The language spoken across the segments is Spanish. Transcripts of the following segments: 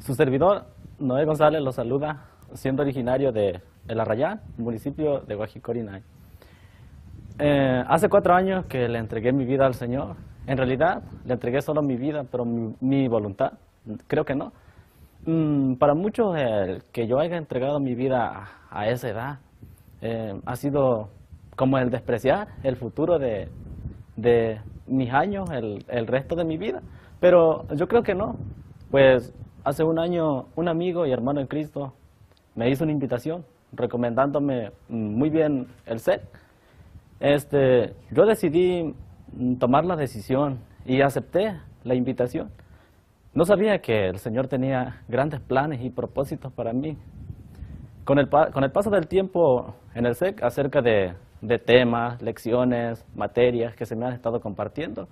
Su servidor, Noé González, lo saluda, siendo originario de El Arrayán, municipio de Guajicorinay. Hace 4 años que le entregué mi vida al Señor. En realidad, le entregué solo mi vida, pero mi voluntad, creo que no. Para muchos, el que yo haya entregado mi vida a esa edad ha sido como el despreciar el futuro de mis años, el resto de mi vida. Pero yo creo que no, pues hace un año un amigo y hermano en Cristo me hizo una invitación recomendándome muy bien el SEC. Yo decidí tomar la decisión y acepté la invitación. No sabía que el Señor tenía grandes planes y propósitos para mí. Con el paso del tiempo en el SEC, acerca de temas, lecciones, materias que se me han estado compartiendo,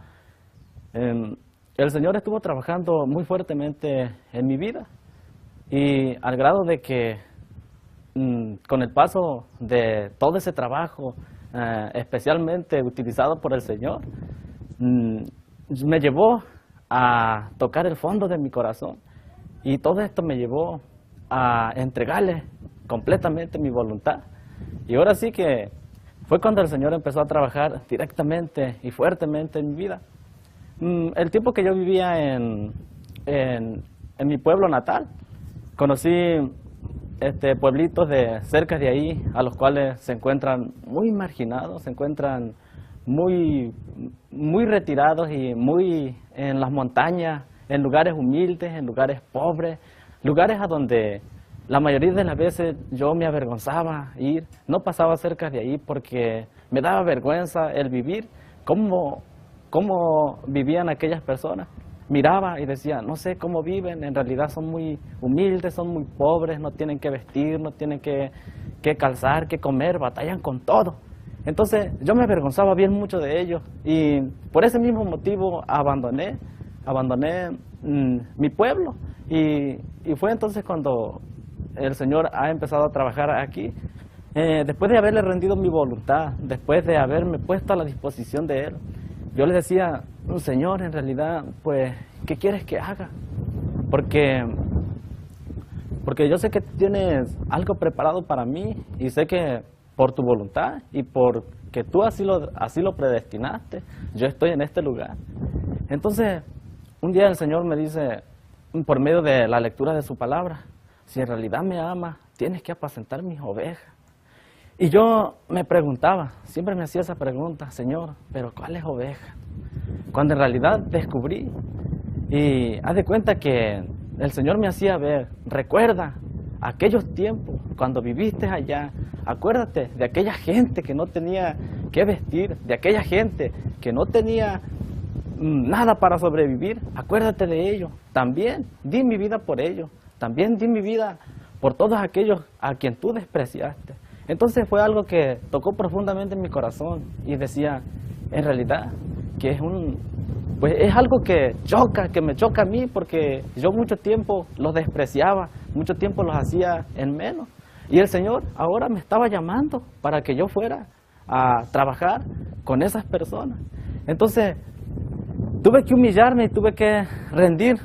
el Señor estuvo trabajando muy fuertemente en mi vida, y al grado de que con el paso de todo ese trabajo, especialmente utilizado por el Señor, me llevó a tocar el fondo de mi corazón, y todo esto me llevó a entregarle completamente mi voluntad. Y ahora sí que fue cuando el Señor empezó a trabajar directamente y fuertemente en mi vida. El tiempo que yo vivía en mi pueblo natal, conocí pueblitos de cerca de ahí, a los cuales se encuentran muy marginados, se encuentran muy retirados y muy en las montañas, en lugares humildes, en lugares pobres, lugares a donde la mayoría de las veces yo me avergonzaba ir, no pasaba cerca de ahí porque me daba vergüenza el vivir, cómo vivían aquellas personas. Miraba y decía, no sé cómo viven, en realidad son muy humildes, son muy pobres, no tienen que vestir, no tienen que calzar, que comer, batallan con todo. Entonces yo me avergonzaba bien mucho de ellos, y por ese mismo motivo abandoné mi pueblo, y fue entonces cuando el Señor ha empezado a trabajar aquí. Después de haberle rendido mi voluntad, después de haberme puesto a la disposición de Él, yo le decía, Señor, en realidad, pues, ¿qué quieres que haga? Porque yo sé que tienes algo preparado para mí, y sé que por tu voluntad y porque tú así lo predestinaste, yo estoy en este lugar. Entonces, un día el Señor me dice, por medio de la lectura de su palabra, si en realidad me amas, tienes que apacentar mis ovejas. Y yo me preguntaba, siempre me hacía esa pregunta, Señor, pero ¿cuáles ovejas? Cuando en realidad descubrí, y haz de cuenta que el Señor me hacía ver, recuerda aquellos tiempos cuando viviste allá, acuérdate de aquella gente que no tenía que vestir, de aquella gente que no tenía nada para sobrevivir, acuérdate de ellos, también di mi vida por ellos, también di mi vida por todos aquellos a quien tú despreciaste. Entonces fue algo que tocó profundamente en mi corazón, y decía, en realidad, que es algo que me choca a mí, porque yo mucho tiempo los despreciaba, mucho tiempo los hacía en menos. Y el Señor ahora me estaba llamando para que yo fuera a trabajar con esas personas. Entonces tuve que humillarme y tuve que rendir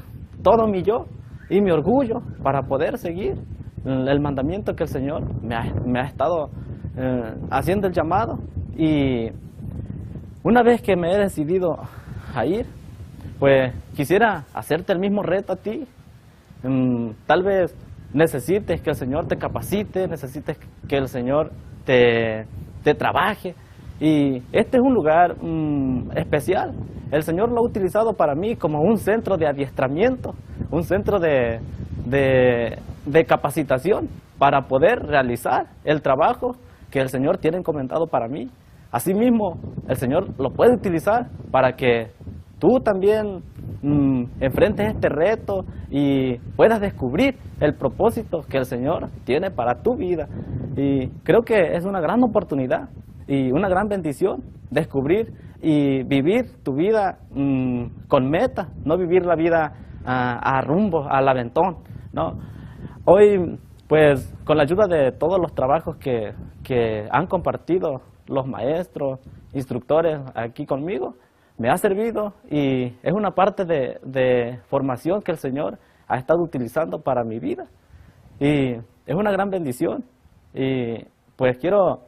todo mi yo y mi orgullo para poder seguir el mandamiento que el Señor me ha estado haciendo el llamado. Y una vez que me he decidido a ir, pues quisiera hacerte el mismo reto a ti. Tal vez necesites que el Señor te capacite, necesites que el Señor te trabaje. Y este es un lugar especial. El Señor lo ha utilizado para mí como un centro de adiestramiento, un centro de capacitación para poder realizar el trabajo que el Señor tiene encomendado para mí. Asimismo, el Señor lo puede utilizar para que tú también enfrentes este reto y puedas descubrir el propósito que el Señor tiene para tu vida. Y creo que es una gran oportunidad y una gran bendición descubrir y vivir tu vida con meta, no vivir la vida a rumbo, al aventón, ¿no? Hoy, pues, con la ayuda de todos los trabajos que han compartido los maestros, instructores aquí conmigo, me ha servido, y es una parte de formación que el Señor ha estado utilizando para mi vida. Y es una gran bendición. Y pues quiero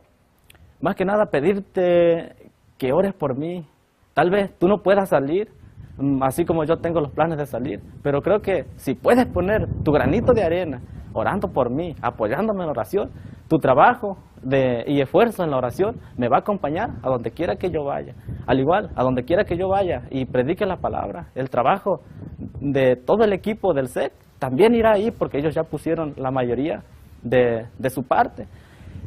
más que nada pedirte que ores por mí. Tal vez tú no puedas salir, así como yo tengo los planes de salir, pero creo que si puedes poner tu granito de arena, orando por mí, apoyándome en la oración, tu trabajo y esfuerzo en la oración me va a acompañar a donde quiera que yo vaya. Al igual, a donde quiera que yo vaya y predique la palabra, el trabajo de todo el equipo del SEC también irá ahí, porque ellos ya pusieron la mayoría de su parte.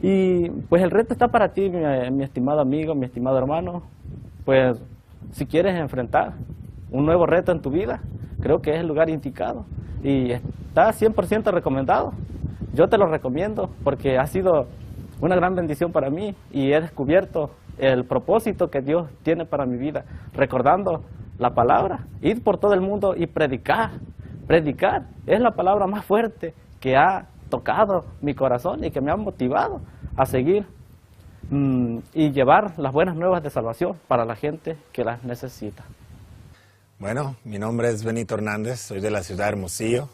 Y pues el reto está para ti, mi estimado amigo, mi estimado hermano. Pues si quieres enfrentar un nuevo reto en tu vida, creo que es el lugar indicado y está 100% recomendado. Yo te lo recomiendo porque ha sido una gran bendición para mí y he descubierto el propósito que Dios tiene para mi vida, recordando la palabra, ir por todo el mundo y predicar. Predicar es la palabra más fuerte que ha tocado mi corazón y que me ha motivado a seguir y llevar las buenas nuevas de salvación para la gente que las necesita. Bueno, mi nombre es Benito Hernández, soy de la ciudad de Hermosillo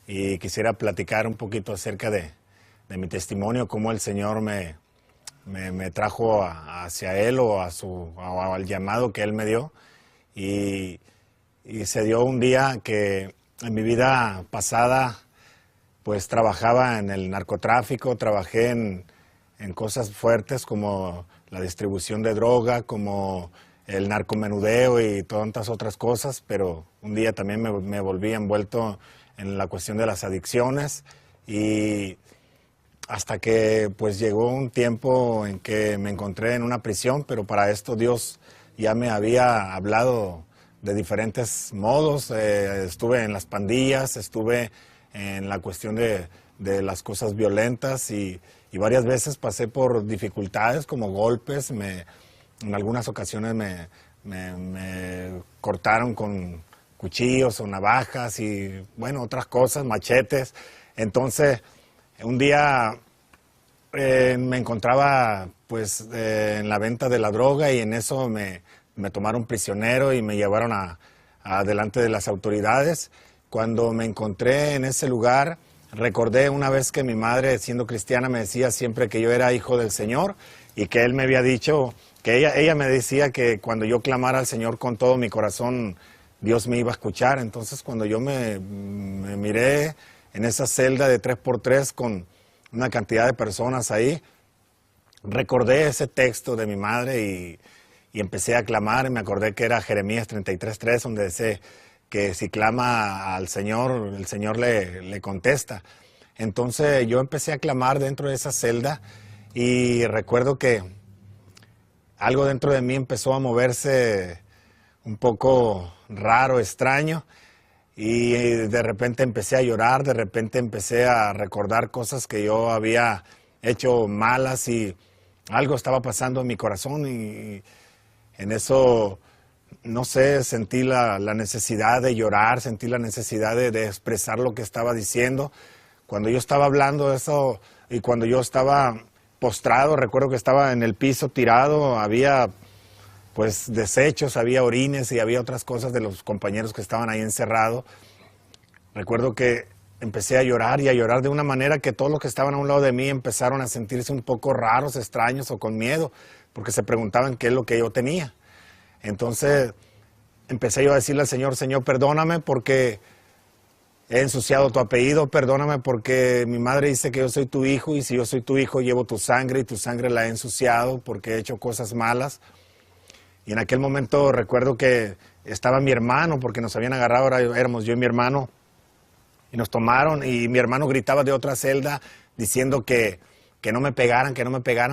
y quisiera platicar un poquito acerca de mi testimonio, cómo el Señor me trajo hacia Él o al llamado que Él me dio. Y se dio un día que en mi vida pasada pues trabajaba en el narcotráfico, trabajé en cosas fuertes como la distribución de droga, como el narcomenudeo y tantas otras cosas, pero un día también me volví envuelto en la cuestión de las adicciones y hasta que pues llegó un tiempo en que me encontré en una prisión, pero para esto Dios ya me había hablado de diferentes modos. Estuve en las pandillas, estuve en la cuestión de las cosas violentas y varias veces pasé por dificultades como golpes. En algunas ocasiones me cortaron con cuchillos o navajas y bueno, otras cosas, machetes. Entonces, un día me encontraba pues en la venta de la droga y en eso me tomaron prisionero y me llevaron delante de las autoridades. Cuando me encontré en ese lugar, recordé una vez que mi madre, siendo cristiana, me decía siempre que yo era hijo del Señor y que Él me había dicho, que ella me decía que cuando yo clamara al Señor con todo mi corazón, Dios me iba a escuchar. Entonces, cuando yo me miré en esa celda de 3x3 con una cantidad de personas ahí, recordé ese texto de mi madre y empecé a clamar. Y me acordé que era Jeremías 33:3, donde dice que si clama al Señor, el Señor le contesta. Entonces yo empecé a clamar dentro de esa celda y recuerdo que algo dentro de mí empezó a moverse un poco raro, extraño, y de repente empecé a llorar, de repente empecé a recordar cosas que yo había hecho malas y algo estaba pasando en mi corazón y en eso, no sé, sentí la necesidad de llorar, sentí la necesidad de expresar lo que estaba diciendo. Cuando yo estaba hablando eso y cuando yo estaba postrado, recuerdo que estaba en el piso tirado, había pues desechos, había orines y había otras cosas de los compañeros que estaban ahí encerrados. Recuerdo que empecé a llorar y a llorar de una manera que todos los que estaban a un lado de mí empezaron a sentirse un poco raros, extraños o con miedo, porque se preguntaban qué es lo que yo tenía. Entonces empecé yo a decirle al Señor, Señor, perdóname porque he ensuciado tu apellido, perdóname porque mi madre dice que yo soy tu hijo y si yo soy tu hijo llevo tu sangre y tu sangre la he ensuciado porque he hecho cosas malas. Y en aquel momento recuerdo que estaba mi hermano, porque nos habían agarrado, ahora éramos yo y mi hermano, y nos tomaron y mi hermano gritaba de otra celda diciendo que no me pegaran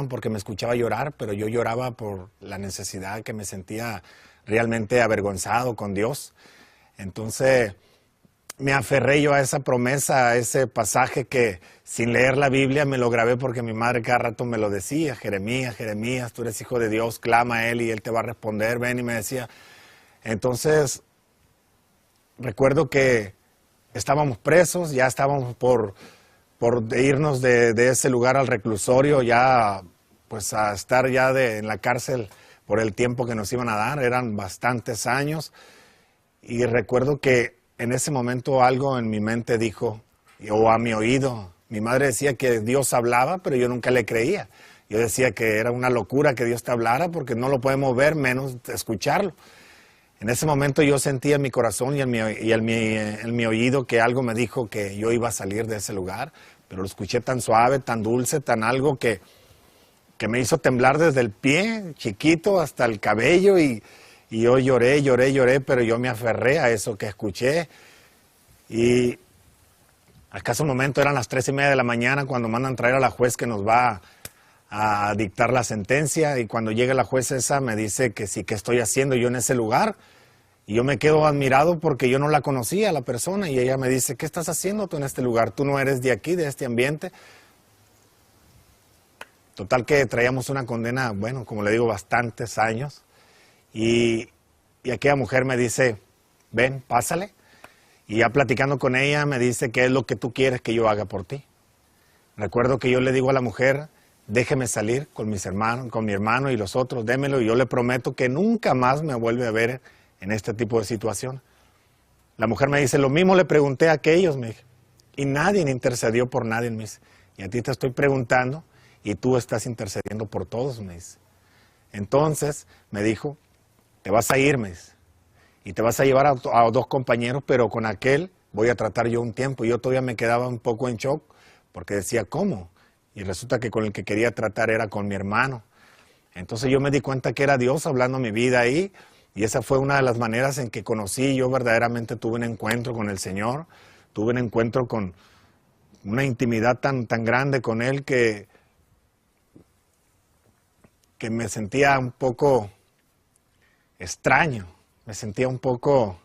porque me escuchaba llorar, pero yo lloraba por la necesidad, que me sentía realmente avergonzado con Dios. Entonces me aferré yo a esa promesa, a ese pasaje que sin leer la Biblia me lo grabé porque mi madre cada rato me lo decía, Jeremías, Jeremías, tú eres hijo de Dios, clama a Él y Él te va a responder, ven, y me decía. Entonces recuerdo que estábamos presos, ya estábamos por irnos de ese lugar al reclusorio, ya pues a estar ya en la cárcel por el tiempo que nos iban a dar, eran bastantes años. Y recuerdo que en ese momento algo en mi mente dijo, o a mi oído, mi madre decía que Dios hablaba, pero yo nunca le creía. Yo decía que era una locura que Dios te hablara porque no lo podemos ver, menos escucharlo. En ese momento yo sentía en mi corazón y en mi oído que algo me dijo que yo iba a salir de ese lugar, pero lo escuché tan suave, tan dulce, tan algo que me hizo temblar desde el pie, chiquito, hasta el cabello y yo lloré, pero yo me aferré a eso que escuché. Y al caso momento eran las 3:30 de la mañana cuando mandan traer a la juez que nos va a dictar la sentencia, y cuando llega la juez esa me dice que sí, ¿qué estoy haciendo yo en ese lugar? Y yo me quedo admirado porque yo no la conocía, la persona, y ella me dice, ¿qué estás haciendo tú en este lugar? Tú no eres de aquí, de este ambiente. Total que traíamos una condena, bueno, como le digo, bastantes años, y aquella mujer me dice, ven, pásale, y ya platicando con ella me dice, ¿qué es lo que tú quieres que yo haga por ti? Recuerdo que yo le digo a la mujer, déjeme salir con mis hermanos, con mi hermano y los otros, démelo, y yo le prometo que nunca más me vuelve a ver en este tipo de situación. La mujer me dice, lo mismo le pregunté a aquellos, me dije, y nadie intercedió por nadie, me dice, y a ti te estoy preguntando, y tú estás intercediendo por todos, me dice. Entonces, me dijo, te vas a ir, me dice, y te vas a llevar a 2 compañeros, pero con aquel voy a tratar yo un tiempo. Y yo todavía me quedaba un poco en shock, porque decía, ¿cómo? Y resulta que con el que quería tratar era con mi hermano. Entonces yo me di cuenta que era Dios hablando mi vida ahí, y esa fue una de las maneras en que conocí. Yo verdaderamente tuve un encuentro con el Señor, tuve un encuentro con una intimidad tan grande con Él que me sentía un poco extraño, me sentía un poco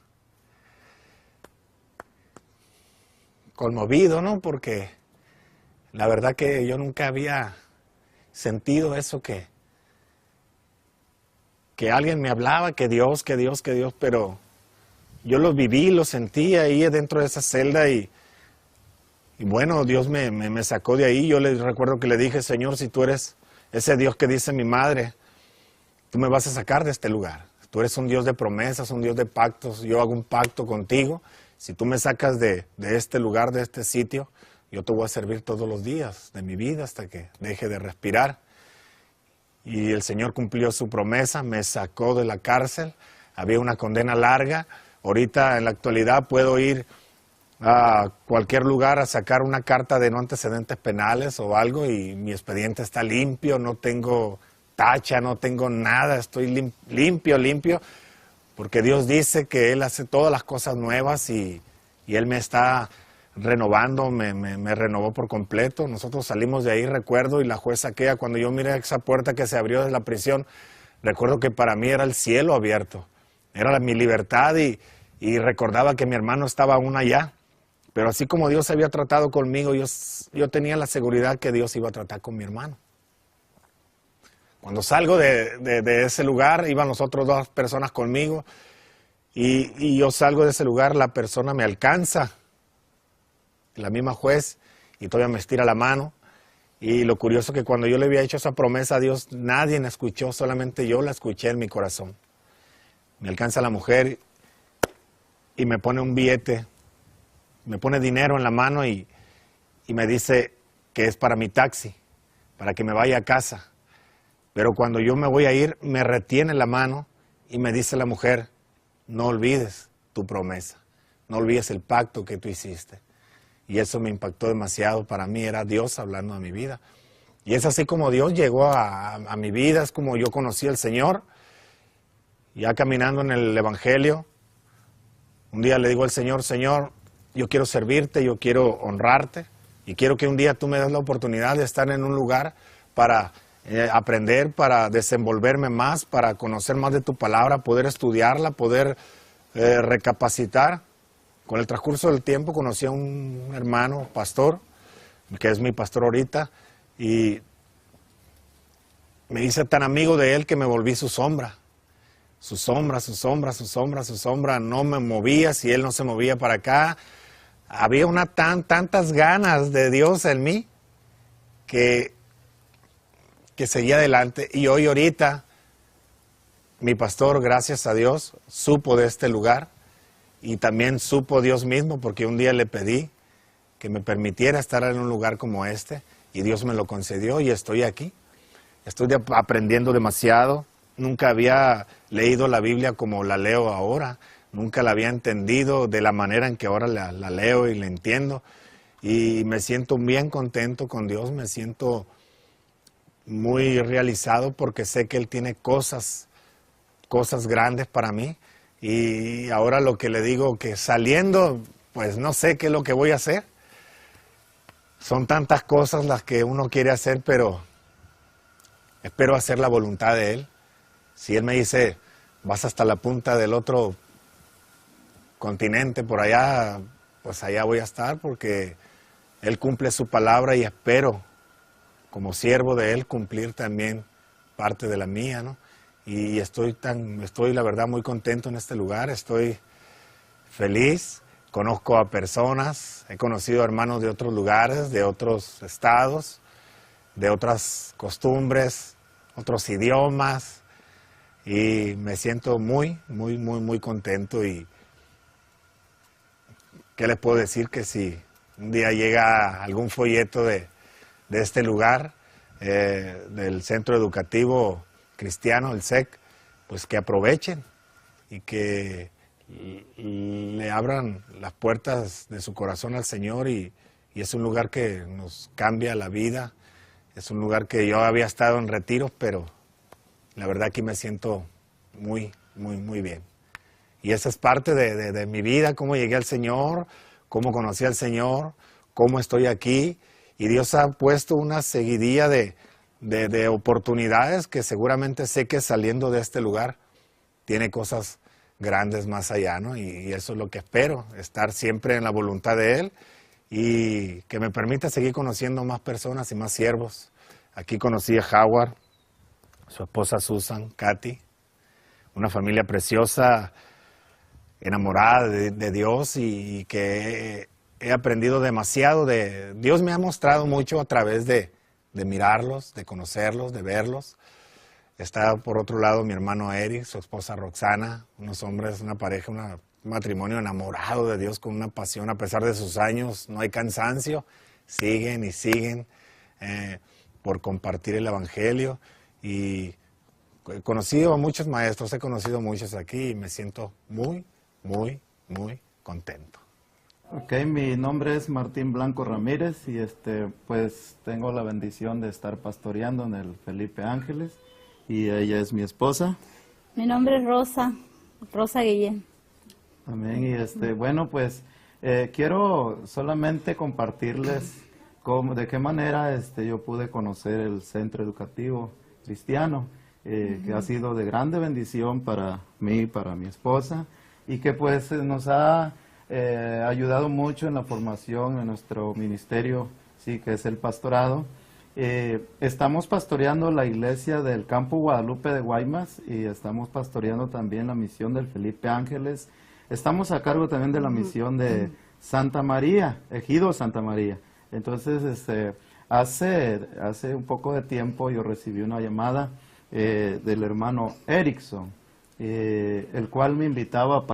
conmovido, ¿no? Porque la verdad que yo nunca había sentido eso que alguien me hablaba, que Dios, pero yo lo viví, lo sentí ahí dentro de esa celda y bueno, Dios me sacó de ahí. Yo recuerdo que le dije, Señor, si tú eres ese Dios que dice mi madre, tú me vas a sacar de este lugar. Tú eres un Dios de promesas, un Dios de pactos. Yo hago un pacto contigo. Si tú me sacas de este lugar, de este sitio, yo te voy a servir todos los días de mi vida hasta que deje de respirar. Y el Señor cumplió su promesa, me sacó de la cárcel. Había una condena larga. Ahorita, en la actualidad, puedo ir a cualquier lugar a sacar una carta de no antecedentes penales o algo y mi expediente está limpio, no tengo tacha, no tengo nada, estoy limpio, porque Dios dice que Él hace todas las cosas nuevas y Él me está renovando, me renovó por completo. Nosotros salimos de ahí, recuerdo, y la jueza aquella, cuando yo miré esa puerta que se abrió de la prisión, recuerdo que para mí era el cielo abierto, era mi libertad y recordaba que mi hermano estaba aún allá. Pero así como Dios había tratado conmigo, yo tenía la seguridad que Dios iba a tratar con mi hermano. Cuando salgo de ese lugar, iban las otras 2 personas conmigo, y yo salgo de ese lugar, la persona me alcanza, la misma juez, y todavía me estira la mano. Y lo curioso es que cuando yo le había hecho esa promesa a Dios, nadie la escuchó, solamente yo la escuché en mi corazón. Me alcanza la mujer y me pone un billete, me pone dinero en la mano y me dice que es para mi taxi, para que me vaya a casa. Pero cuando yo me voy a ir, me retiene la mano y me dice la mujer, no olvides tu promesa, no olvides el pacto que tú hiciste. Y eso me impactó demasiado. Para mí era Dios hablando a mi vida. Y es así como Dios llegó a mi vida, es como yo conocí al Señor. Ya caminando en el Evangelio, un día le digo al Señor, Señor, yo quiero servirte, yo quiero honrarte y quiero que un día tú me des la oportunidad de estar en un lugar para aprender, para desenvolverme más, para conocer más de tu palabra, poder estudiarla, poder recapacitar. Con el transcurso del tiempo conocí a un hermano pastor, que es mi pastor ahorita, y me hice tan amigo de él que me volví su sombra. Su sombra, no me movía, si él no se movía para acá. Había tantas ganas de Dios en mí que seguía adelante. Y hoy ahorita, mi pastor, gracias a Dios, supo de este lugar y también supo Dios mismo, porque un día le pedí que me permitiera estar en un lugar como este, y Dios me lo concedió y estoy aquí. Estoy aprendiendo demasiado. Nunca había leído la Biblia como la leo ahora. Nunca la había entendido de la manera en que ahora la leo y la entiendo. Y me siento bien contento con Dios, me siento muy realizado porque sé que Él tiene cosas grandes para mí. Y ahora lo que le digo, que saliendo, pues no sé qué es lo que voy a hacer. Son tantas cosas las que uno quiere hacer, pero espero hacer la voluntad de Él. Si Él me dice, vas hasta la punta del otro continente, por allá, pues allá voy a estar, porque Él cumple su palabra y espero, como siervo de Él, cumplir también parte de la mía, ¿no? Y estoy la verdad muy contento en este lugar, estoy feliz, conozco a personas, he conocido hermanos de otros lugares, de otros estados, de otras costumbres, otros idiomas, y me siento muy contento. Y ¿qué les puedo decir? Que si un día llega algún folleto de este lugar, del Centro Educativo Cristiano, el SEC, pues que aprovechen y que le abran las puertas de su corazón al Señor, y es un lugar que nos cambia la vida. Es un lugar que yo había estado en retiros, pero la verdad aquí me siento muy bien. Y esa es parte de mi vida, cómo llegué al Señor, cómo conocí al Señor, cómo estoy aquí. Y Dios ha puesto una seguidilla de oportunidades que seguramente sé que saliendo de este lugar tiene cosas grandes más allá, ¿no? Y eso es lo que espero, estar siempre en la voluntad de Él y que me permita seguir conociendo más personas y más siervos. Aquí conocí a Howard, su esposa Susan, Katy, una familia preciosa, enamorada de Dios, y que he aprendido demasiado de Dios. Me ha mostrado mucho a través de mirarlos, de conocerlos, de verlos. Está por otro lado mi hermano Eric, su esposa Roxana, unos hombres, una pareja, un matrimonio enamorado de Dios con una pasión. A pesar de sus años, no hay cansancio, siguen y siguen por compartir el Evangelio. Y he conocido a muchos maestros, he conocido a muchos aquí y me siento muy contento. Ok, mi nombre es Martín Blanco Ramírez y pues tengo la bendición de estar pastoreando en el Felipe Ángeles, y ella es mi esposa. Mi nombre es Rosa Guillén. Amén. Y bueno, pues quiero solamente compartirles de qué manera yo pude conocer el Centro Educativo Cristiano, que ha sido de grande bendición para mí, para mi esposa, y que pues nos ha ayudado mucho en la formación en nuestro ministerio, sí, que es el pastorado. Estamos pastoreando la iglesia del Campo Guadalupe de Guaymas, y estamos pastoreando también la misión del Felipe Ángeles. Estamos a cargo también de la misión de Santa María, Ejido Santa María. Entonces, hace un poco de tiempo yo recibí una llamada del hermano Erickson, el cual me invitaba a